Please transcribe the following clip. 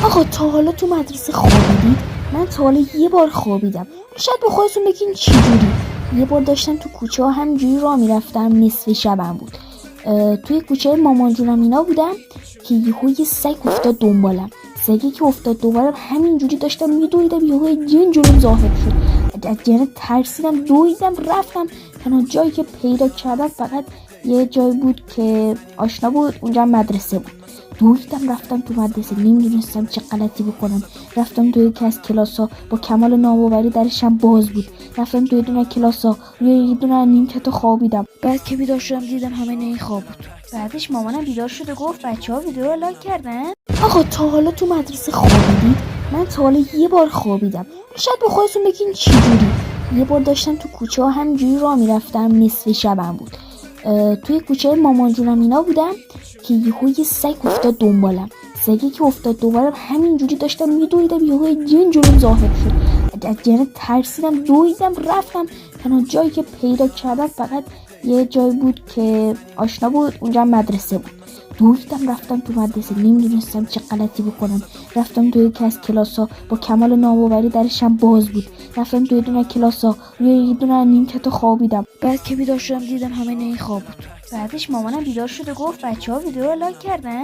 آقا تا حالا تو مدرسه خوابیدید؟ من تا حالا یه بار خوابیدم. شاید به خودتون بگین چی جوری. یه بار داشتم تو کوچه ها همینجوری راه میرفتم، نصف شبم بود. توی کوچه مامان جونم اینا بودم که یهو یه سگ افتاد دنبالم. سگی که افتاد دنبالم همینجوری داشتم میدویدم، یهو جن جلوم ظاهر شد. از جن ترسیدم، دویدم رفتم. تنها جایی که پیدا کردم فقط یه جای بود که آشنا بود، اونجا مدرسه بود. دویدم رفتم تو مدرسه، نمیدونستم چه غلطی بکنم. رفتم تو یکی از کلاس‌ها، با کمال ناباوری درشم باز بود. رفتم تو یه دونه کلاس‌ها، یه دونه نیمکت خوابیدم. بعد که بیدار شدم دیدم همه این خواب بود. بعدش مامانم بیدار شد و گفت بچه‌ها ویدیو رو لایک کردن. آقا تا حالا تو مدرسه خوابیدید؟ من تا حالا یه بار خوابیدم. شاید به خودتون بگین چی جوری. یه بار داشتم تو کوچه ها همینجوری راه میرفتم، نصف شبم بود. توی کوچه مامان جونم اینا بودم که یهو یه سگ افتاد دنبالم. سگی که افتاد دنبالم همینجوری داشتم میدویدم، یهو جن جلوم ظاهر شد. از جن ترسیدم، دویدم رفتم. تنها جایی که پیدا کردم فقط یه جای بود که آشنا بود، اونجا مدرسه بود. دویدم رفتم تو مدرسه، نمیدونستم چه غلطی بکنم. رفتم تو یکی از کلاس‌ها، با کمال ناباوری درشم باز بود. رفتم تو یه دونه کلاس‌ها، یه دونه نیمکت خوابیدم. بعد که بیدار شدم دیدم همه این خواب بود. بعدش مامانم بیدار شد و گفت بچه‌ها ویدیو رو لایک کردن.